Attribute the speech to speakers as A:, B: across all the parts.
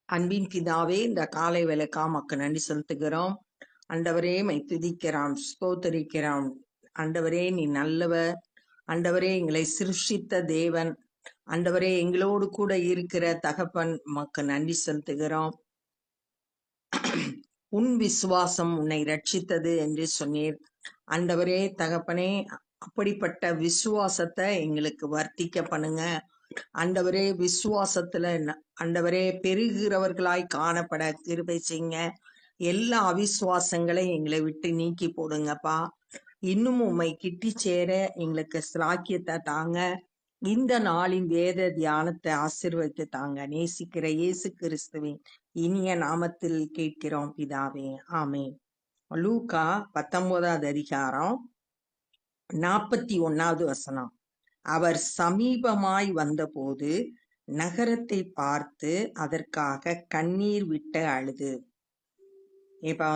A: அன்பின் பிதாவே, இந்த காலை வேலைக்கா மக்கு நன்றி செலுத்துகிறோம். ஆண்டவரே, மை துதிக்கிறோம், ஸ்தோத்தரிக்கிறோம். ஆண்டவரே, நீ நல்லவர். ஆண்டவரே, எங்களை சிருஷ்டித்த தேவன். ஆண்டவரே, எங்களோடு கூட இருக்கிற தகப்பன், மக்கு நன்றி செலுத்துகிறோம். உன் விசுவாசம் உன்னை ரட்சித்தது என்று சொன்னீர். ஆண்டவரே, தகப்பனே, அப்படிப்பட்ட விசுவாசத்தை எங்களுக்கு வர்த்திக்க பண்ணுங்க. ஆண்டவரே, விசுவாசத்துல ஆண்டவரே பெருகிறவர்களாய் காணப்பட கிருபை செய்யுங்க. எல்லா அவிசுவாசங்களை எங்களை விட்டு நீக்கி போடுங்கப்பா. இன்னும் உம்மை கிட்டி சேர எங்களுக்கு சிலாக்கியத்தை தாங்க. இந்த நாளின் வேத தியானத்தை ஆசீர்வதித்து தாங்க. நேசிக்கிற இயேசு கிறிஸ்துவின் இனிய நாமத்தில் கேட்கிறோம் பிதாவே, ஆமென். லூக்கா 19வது அதிகாரம் 41வது வசனம். அவர் சமீபமாய் வந்தபோது நகரத்தை பார்த்து அதற்காக கண்ணீர் விட்டு அழுது. இப்ப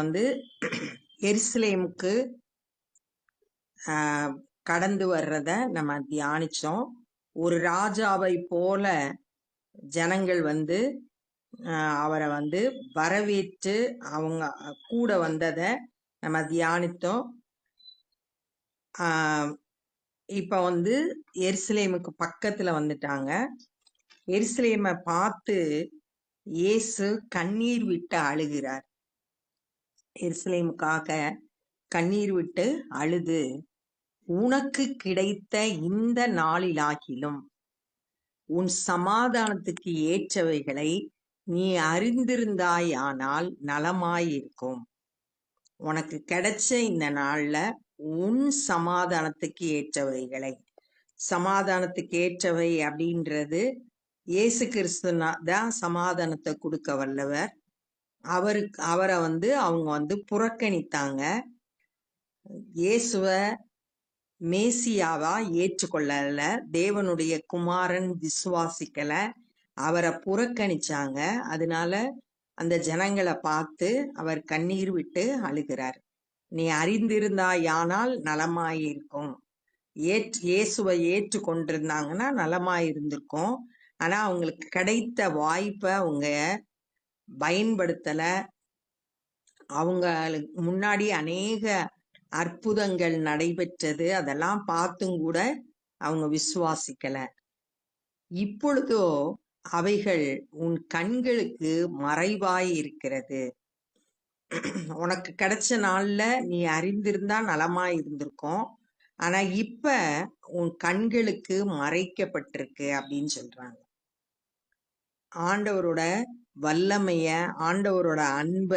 A: எருசலேமுக்கு கடந்து வர்றத நம்ம தியானிச்சோம். ஒரு ராஜாவை போல ஜனங்கள் அவரை வரவேற்று அவங்க கூட வந்தத நம்ம தியானித்தோம். இப்ப எருசலேமுக்கு பக்கத்துல வந்துட்டாங்க. எருசலேமை பார்த்து இயேசு கண்ணீர் விட்டு அழுகிறார். எருசலேமுக்காக கண்ணீர் விட்டு அழுது, உனக்கு கிடைத்த இந்த நாளிலாகிலும் உன் சமாதானத்துக்கு ஏற்றவைகளை நீ அறிந்திருந்தாயானால் நலமாயிருக்கும். உனக்கு கிடைச்ச இந்த நாள்ல உன் சமாதானத்துக்கு ஏற்றவைகளை, சமாதானத்துக்கு ஏற்றவை அப்படின்றது இயேசு கிறிஸ்து தான் சமாதானத்தை கொடுக்க வல்லவர். அவரை அவங்க புறக்கணித்தாங்க. இயேசுவ மேசியாவா ஏற்றுக்கொள்ளல, தேவனுடைய குமாரன் விசுவாசிக்கல, அவரை புறக்கணிச்சாங்க. அதனால அந்த ஜனங்களை பார்த்து அவர் கண்ணீர் விட்டு அழுகிறார். நீ அறிந்திருந்தாயானால் நலமாயிருக்கும். இயேசுவை ஏற்று கொண்டிருந்தாங்கன்னா நலமாயிருந்திருக்கும். ஆனா அவங்களுக்கு கிடைத்த வாய்ப்பை அவங்க பயன்படுத்தல. அவங்களுக்கு முன்னாடி அநேக அற்புதங்கள் நடைபெற்றது, அதெல்லாம் பார்த்தும் கூட அவங்க விசுவாசிக்கல. இப்பொழுதோ அவைகள் உன் கண்களுக்கு மறைவாய் இருக்கிறது. உனக்கு கிடைச்ச நாள்ல நீ அறிந்திருந்தா நலமாய் இருந்திருக்கும். ஆனா இப்ப உன் கண்களுக்கு மறைக்கப்பட்டிருக்கு அப்படின்னு சொல்றாங்க. ஆண்டவரோட வல்லமைய, ஆண்டவரோட அன்ப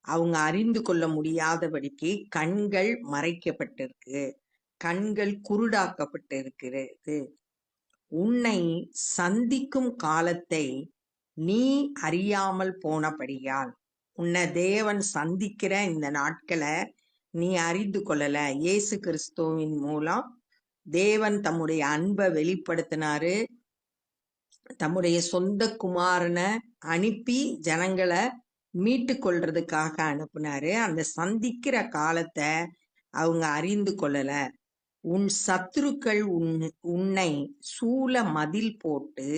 A: அவங்க அறிந்து கொள்ள முடியாதபடிக்கு கண்கள் மறைக்கப்பட்டிருக்கு, கண்கள் குருடாக்கப்பட்டிருக்கிறது. உன்னை சந்திக்கும் காலத்தை நீ அறியாமல் போனபடியால், உன்னை தேவன் சந்திக்கிற இந்த நாட்களை நீ அறிந்து கொள்ளல. இயேசு கிறிஸ்துவின் மூலம் தேவன் தம்முடைய அன்பை வெளிப்படுத்தினாரு. தம்முடைய சொந்த குமாரனை அனுப்பி ஜனங்களை மீட்டு கொள்றதுக்காக அனுப்புனாரு. அந்த சந்திக்கிற காலத்தை அவங்க அறிந்து கொள்ளல. உன் சத்துருக்கள் உன்னை சூழ மதில் போட்டு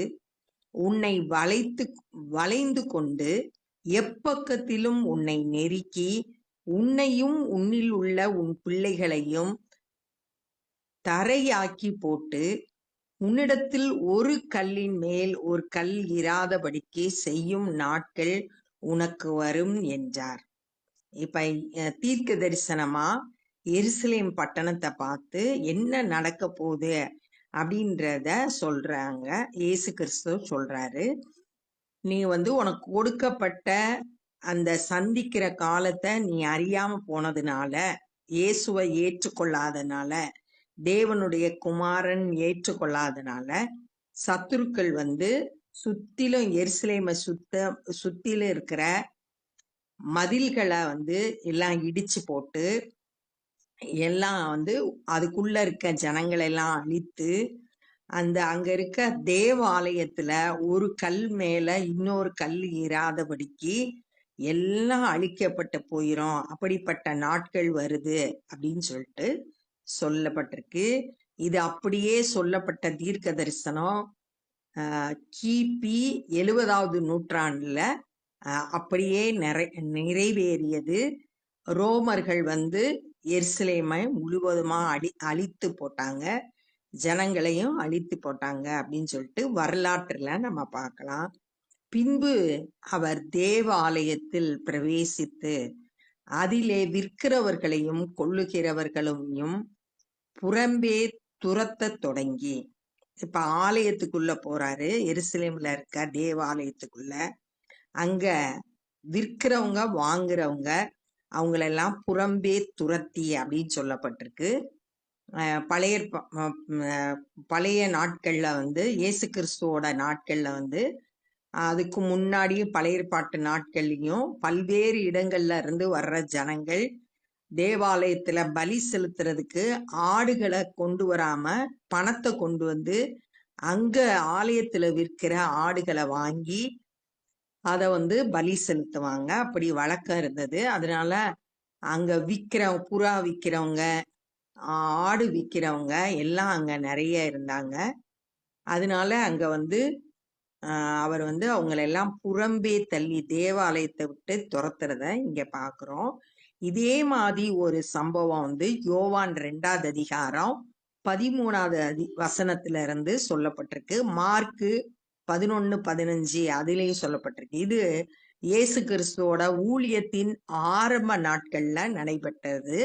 A: உன்னை வளைந்து கொண்டு எப்பக்கத்திலும் உன்னை நெருக்கி உன்னையும் உன்னில் உள்ள உன் பிள்ளைகளையும் தரையாக்கி போட்டு உன்னிடத்தில் ஒரு கல்லின் மேல் ஒரு கல் இராதபடிக்கு செய்யும் நாட்கள் உனக்கு வரும் என்றார். இப்ப தீர்க்க தரிசனமா எருசலேம் பட்டணத்தை பார்த்து என்ன நடக்க போகுது அப்படின்றத சொல்றாங்க. இயேசு கிறிஸ்து சொல்றாரு, நீ உனக்கு கொடுக்கப்பட்ட அந்த சந்திக்கிற காலத்தை நீ அறியாம போனதுனால, இயேசுவை ஏற்றுக்கொள்ளாதனால, தேவனுடைய குமாரன் ஏற்றுக்கொள்ளாதனால, சத்துருக்கள் சுத்திலும் எருசலேமை சுத்திலும் இருக்கிற மதில்களை எல்லாம் இடிச்சு போட்டு, எல்லாம் அதுக்குள்ள இருக்க ஜனங்களை எல்லாம் அழித்து, அங்க இருக்க தேவாலயத்துல ஒரு கல் மேல இன்னொரு கல் இராதபடிக்கு எல்லாம் அழிக்கப்பட்டு போயிரும். அப்படிப்பட்ட நாட்கள் வருது அப்படின்னு சொல்லிட்டு சொல்லப்பட்டிருக்கு. இது அப்படியே சொல்லப்பட்ட தீர்க்க தரிசனம் கிபி 70வது நூற்றாண்டுல அப்படியே நிறைவேறியது. ரோமர்கள் வந்து எருசலேமை முழுவதுமா அழித்து போட்டாங்க, ஜனங்களையும் அழித்து போட்டாங்க அப்படின்னு சொல்லிட்டு வரலாற்றுல நம்ம பார்க்கலாம். பின்பு அவர் தேவ ஆலயத்தில் பிரவேசித்து அதிலே விற்கிறவர்களையும் கொள்ளுகிறவர்களையும் புறம்பே துரத்த தொடங்கி, இப்ப ஆலயத்துக்குள்ள போறாரு, எருசலேம்ல இருக்க தேவாலயத்துக்குள்ள. அங்க விற்கிறவங்க வாங்குறவங்க அவங்களெல்லாம் புறம்பே துரத்தி அப்படின்னு சொல்லப்பட்டிருக்கு. பழைய நாட்கள்ல வந்து இயேசு கிறிஸ்துவோட நாட்கள்ல வந்து அதுக்கு முன்னாடியும் பழைய ஏற்பாட்டு நாட்கள்லயும் பல்வேறு இடங்கள்ல இருந்து வர்ற ஜனங்கள் தேவாலயத்துல பலி செலுத்துறதுக்கு ஆடுகளை கொண்டு வராம பணத்தை கொண்டு வந்து அங்க ஆலயத்துல விற்கிற ஆடுகளை வாங்கி அதை வந்து பலி செலுத்துவாங்க. அப்படி வழக்கம் இருந்தது. அதனால அங்க புறா விற்கிறவங்க, ஆடு விற்கிறவங்க எல்லாம் அங்க நிறைய இருந்தாங்க. அதனால அங்க வந்து அவர் வந்து அவங்களெல்லாம் புறம்பே தள்ளி தேவாலயத்தை விட்டு துரத்துறத இங்க பாக்குறோம். இதே மாதிரி ஒரு சம்பவம் வந்து யோவான் 2வது அதிகாரம் 13வது வசனத்துல இருந்து சொல்லப்பட்டிருக்கு. மார்க்கு 11:15 அதுலயும் சொல்லப்பட்டிருக்கு. இது இயேசு கிறிஸ்துவோட ஊழியத்தின் ஆரம்ப நாட்கள்ல நடைபெற்றது.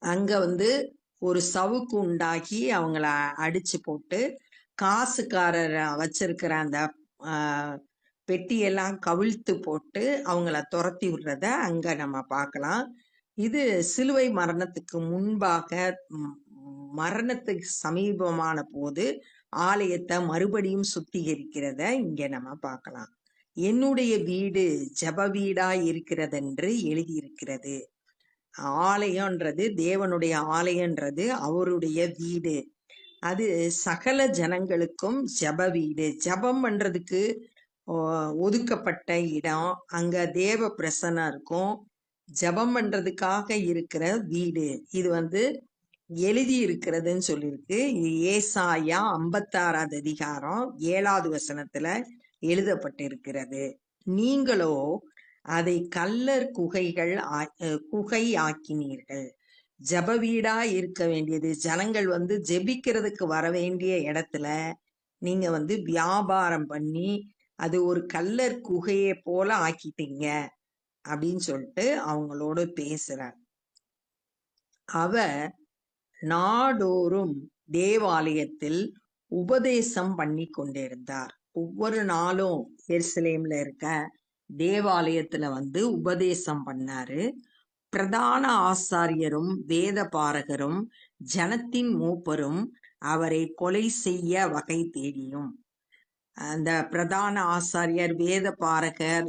A: அங்க வந்து ஒரு சவுக்கு உண்டாகி அவங்கள அடிச்சு போட்டு காசுக்காரர் வச்சிருக்கிற அந்த பெட்டியெல்லாம் கவிழ்த்து போட்டு அவங்கள துரத்தி விடுறத அங்க நம்ம பார்க்கலாம். இது சிலுவை மரணத்துக்கு முன்பாக மரணத்துக்கு சமீபமான போது ஆலயத்தை மறுபடியும் சுத்திகரிக்கிறத இங்க நம்ம பார்க்கலாம். என்னுடைய வீடு ஜெப வீடா இருக்கிறதென்று எழுதியிருக்கிறது. ஆலயம்ன்றது தேவனுடைய ஆலயம்ன்றது அவருடைய வீடு. அது சகல ஜனங்களுக்கும் ஜெப வீடு. ஜெபம் பண்றதுக்கு ஒதுக்கப்பட்ட இடம், அங்க தேவ பிரசன்னம் இருக்கும். ஜெபம் பண்றதுக்காக இருக்கிற வீடு இது வந்து எழுதி இருக்கிறதுன்னு சொல்லியிருக்கு. ஏசாயா 56வது அதிகாரம் 7வது வசனத்துல எழுதப்பட்டிருக்கிறது. நீங்களோ அதை கல்லர் குகை ஆக்கினீர்கள். ஜெப வீடா இருக்க வேண்டியது, ஜனங்கள் வந்து ஜெபிக்கிறதுக்கு வர வேண்டிய இடத்துல நீங்க வந்து வியாபாரம் பண்ணி அது ஒரு கல்லர் குகையை போல ஆக்கிட்டீங்க அப்படின்னு சொல்லிட்டு அவங்களோட பேசுறார். அவர் நாடோறும் தேவாலயத்தில் உபதேசம் பண்ணி கொண்டிருந்தார். ஒவ்வொரு நாளும் எருசலேம்ல இருக்க தேவாலயத்துல வந்து உபதேசம் பண்ணாரு. பிரதான ஆசாரியரும் வேத பாரகரும் ஜனத்தின் மூப்பரும் அவரை கொலை செய்ய வகை தேடியும், அந்த பிரதான ஆசாரியர், வேத பாரகர்,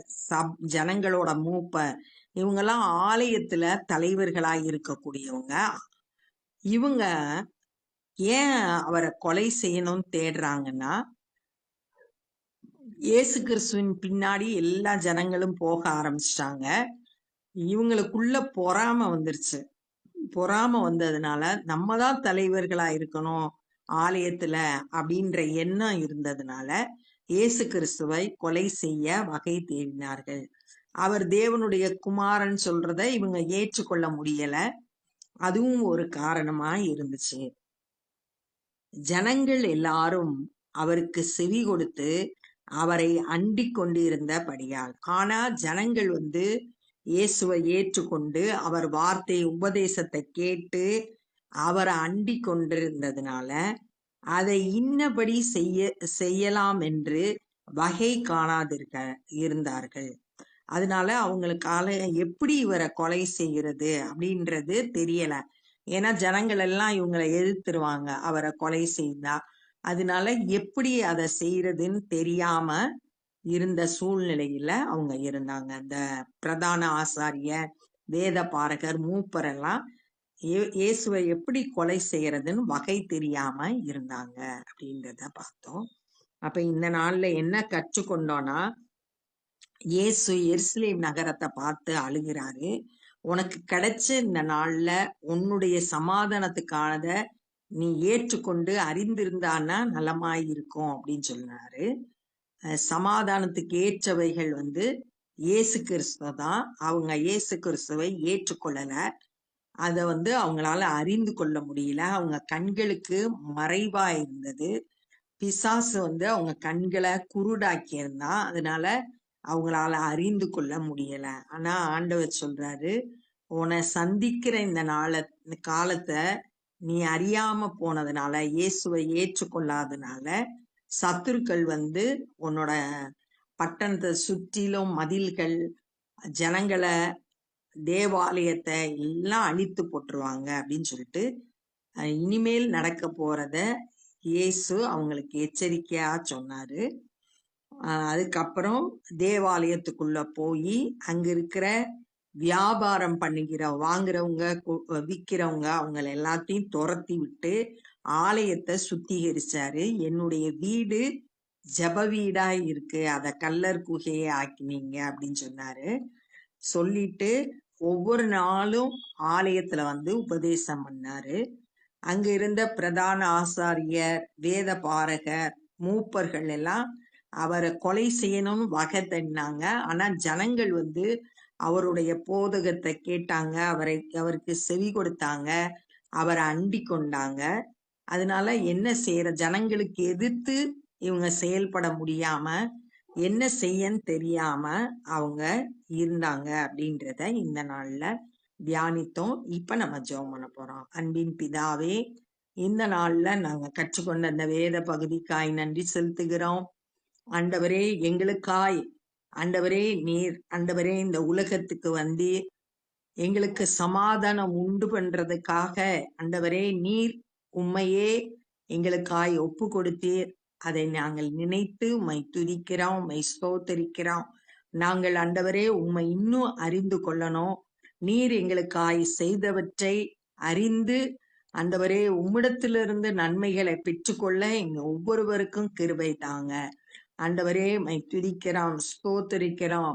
A: ஜனங்களோட மூப்பர், இவங்கெல்லாம் ஆலயத்துல தலைவர்களாய் இருக்கக்கூடியவங்க. இவங்க ஏன் அவரை கொலை செய்யணும்னு தேடுறாங்கன்னா, இயேசு கிறிஸ்துவின் பின்னாடி எல்லா ஜனங்களும் போக ஆரம்பிச்சிட்டாங்க. இவங்களுக்குள்ள பொறாம வந்துருச்சு. பொறாம வந்ததுனால நம்ம தான் தலைவர்களா இருக்கணும் ஆலயத்துல அப்படின்ற எண்ணம் இருந்ததுனால இயேசு கிறிஸ்துவை கொலை செய்ய வகை தேடினார்கள். அவர் தேவனுடைய குமாரன் சொல்றத இவங்க ஏற்றுக்கொள்ள முடியல. அதுவும் ஒரு காரணமா இருந்துச்சு. ஜனங்கள் எல்லாரும் அவருக்கு செவி கொடுத்து அவரை அண்டிக் கொண்டிருந்தபடியால், ஆனா ஜனங்கள் வந்து இயேசுவை ஏற்றுக்கொண்டு அவர் வார்த்தை உபதேசத்தை கேட்டு அவரை அண்டிக் கொண்டிருந்ததுனால அதை இன்னபடி செய்யலாம் என்று வகை இருந்தார்கள். அதனால அவங்களுக்கால எப்படி இவரை கொலை செய்கிறது அப்படின்றது தெரியல. ஏன்னா ஜனங்கள் எல்லாம் இவங்களை எதிர்த்துருவாங்க அவரை கொலை செய்தா. அதனால எப்படி அதை செய்யறதுன்னு தெரியாம இருந்த சூழ்நிலையில அவங்க இருந்தாங்க. அந்த பிரதான ஆசாரியர், வேத பாரகர், மூப்பர் எல்லாம் இயேசுவை எப்படி கொலை செய்யறதுன்னு வகை தெரியாம இருந்தாங்க அப்படின்றத பார்த்தோம். அப்ப இந்த நாள்ல என்ன கற்றுக்கொண்டோம்னா, இயேசு எருசலேம் நகரத்தை பார்த்து அழுகிறாரு. உனக்கு கிடைச்ச இந்த நாள்ல உன்னுடைய சமாதானத்துக்கானத நீ ஏற்றுக்கொண்டு அறிந்திருந்தான்னா நலமாயிருக்கும் அப்படின்னு சொன்னாரு. சமாதானத்துக்கு ஏற்றவைகள் இயேசு கிறிஸ்து தான். அவங்க இயேசு கிறிஸ்துவை ஏற்றுக்கொள்ளல. அத அவங்களால அறிந்து கொள்ள முடியல. அவங்க கண்களுக்கு மறைவா இருந்தது. பிசாசு அவங்க கண்களை குருடாக்கி இருந்தான். அதனால அவங்களால அறிந்து கொள்ள முடியல. ஆனா ஆண்டவர் சொல்றாரு, உன்னை சந்திக்கிற இந்த காலத்தை நீ அறியாம போனதுனால, இயேசுவை ஏற்றுக்கொள்ளாதனால, சத்துருக்கள் உன்னோட பட்டணத்தை சுற்றிலும் மதில்கள், ஜனங்களை, தேவாலயத்தை எல்லாம் அழித்து போட்டுருவாங்க அப்படின்னு சொல்லிட்டு இனிமேல் நடக்க போறத இயேசு அவங்களுக்கு எச்சரிக்கையா சொன்னாரு. அதுக்கப்புறம் தேவாலயத்துக்குள்ள போய் அங்க இருக்கிற வியாபாரம் பண்ணுகிற வாங்குறவங்க விக்கிறவங்க அவங்கள எல்லாத்தையும் துரத்தி விட்டு ஆலயத்தை சுத்திகரிச்சாரு. என்னுடைய வீடு ஜப வீடா இருக்கு, அத கல்லர் குகையை ஆக்கினீங்க அப்படின்னு சொன்னாரு. சொல்லிட்டு ஒவ்வொரு நாளும் ஆலயத்துல உபதேசம் பண்ணாரு. அங்க இருந்த பிரதான ஆசாரியர், வேத பாரகர், மூப்பர்கள் எல்லாம் அவரை கொலை செய்யணும்னு வகை தண்ணாங்க. ஆனா ஜனங்கள் அவருடைய போதகத்தை கேட்டாங்க, அவருக்கு செவி கொடுத்தாங்க, அவரை அண்டி கொண்டாங்க. அதனால என்ன செய்யற, ஜனங்களுக்கு எதிர்த்து இவங்க செயல்பட முடியாம என்ன செய்யன்னு தெரியாம அவங்க இருந்தாங்க அப்படின்றத இந்த நாள்ல தியானித்தோம். இப்ப நம்ம ஜெபம் பண்ண போறோம். அன்பின் பிதாவே, இந்த நாள்ல நாங்க கற்றுக்கொண்ட அந்த வேத பகுதிக்காய் நன்றி செலுத்துகிறோம். ஆண்டவரே, எங்களுக்காய் ஆண்டவரே நீர் ஆண்டவரே இந்த உலகத்துக்கு எங்களுக்கு சமாதானம் உண்டு பண்றதுக்காக ஆண்டவரே நீர் உம்மையே எங்களுக்காய் ஒப்பு கொடுத்தீர். அதை நாங்கள் நினைத்து உம்மை துதிக்கிறோம், உம்மை ஸ்தோத்தரிக்கிறோம். நாங்கள் ஆண்டவரே உம்மை இன்னும் அறிந்து கொள்ளணும். நீர் எங்களுக்காய் செய்தவற்றை அறிந்து ஆண்டவரே உம்மிடத்திலிருந்து நன்மைகளை பெற்றுக்கொள்ள எங்க ஒவ்வொருவருக்கும் கிருபை தாங்க. ஆண்டவரே உம்மை துதிக்கிறோம், ஸ்தோத்தரிக்கிறோம்.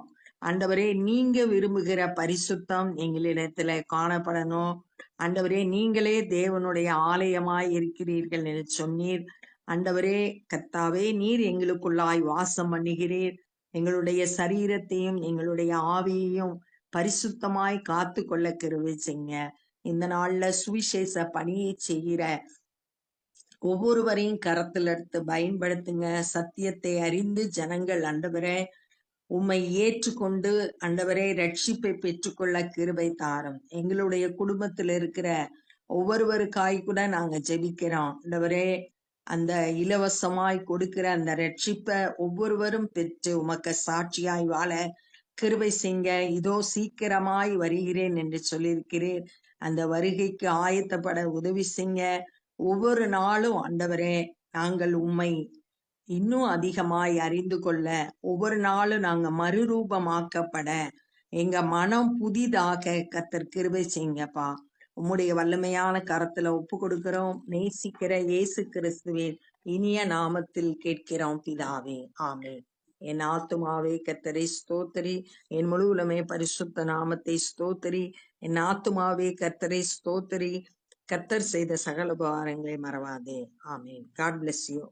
A: ஆண்டவரே, நீங்க விரும்புகிற பரிசுத்தம் எங்களிடத்துல காணப்படணும். ஆண்டவரே, நீங்களே தேவனுடைய ஆலயமாய் இருக்கிறீர்கள் என்று சொன்னீர். ஆண்டவரே கர்த்தாவே, நீர் எங்களுக்குள்ளாய் வாசம் பண்ணுகிறீர். எங்களுடைய சரீரத்தையும் எங்களுடைய ஆவியையும் பரிசுத்தமாய் காத்து கொள்ள கிருபை செய்யுங்க. இந்த நாள்ல சுவிசேஷ பணியை செய்கிற ஒவ்வொருவரையும் கரத்தில் எடுத்து பயன்படுத்துங்க. சத்தியத்தை அறிந்து ஜனங்கள் ஆண்டவரே உம்மை ஏற்றுக்கொண்டு ஆண்டவரே ரட்சிப்பை பெற்றுக்கொள்ள கிருபை தாரும். எங்களுடைய குடும்பத்தில் இருக்கிற ஒவ்வொருவருக்காய் கூட நாங்க ஜெபிக்கிறோம். ஆண்டவரே, அந்த இலவசமாய் கொடுக்கிற அந்த ரட்சிப்பை ஒவ்வொருவரும் பெற்று உமக்கு சாட்சியாய் வாழ கிருபை செய்ங்க. இதோ சீக்கிரமாய் வருகிறேன் என்று சொல்லியிருக்கிறேன். அந்த வருகைக்கு ஆயத்தப்பட உதவி செய்ங்க. ஒவ்வொரு நாளும் ஆண்டவரே, நாங்கள் உம்மை இன்னும் அதிகமாய் அறிந்து கொள்ள, ஒவ்வொரு நாளும் நாங்க மறுரூபமாக்கப்பட, எங்க மனம் புதிதாக கர்த்தர் கிருபை செய்யுங்கப்பா. உம்முடைய வல்லமையான கரத்துல ஒப்பு கொடுக்கிறோம். நேசிக்கிற இயேசு கிறிஸ்துவின் இனிய நாமத்தில் கேட்கிறோம் பிதாவே, ஆமென். என் ஆத்துமாவே கர்த்தரை ஸ்தோத்திரி, என் முழுவலுமே பரிசுத்த நாமத்தை ஸ்தோத்திரி. என் ஆத்துமாவே கர்த்தரை ஸ்தோத்திரி, கர்த்தர் செய்த சகல உபகாரங்களை மறவாதே. ஆமென். God bless you.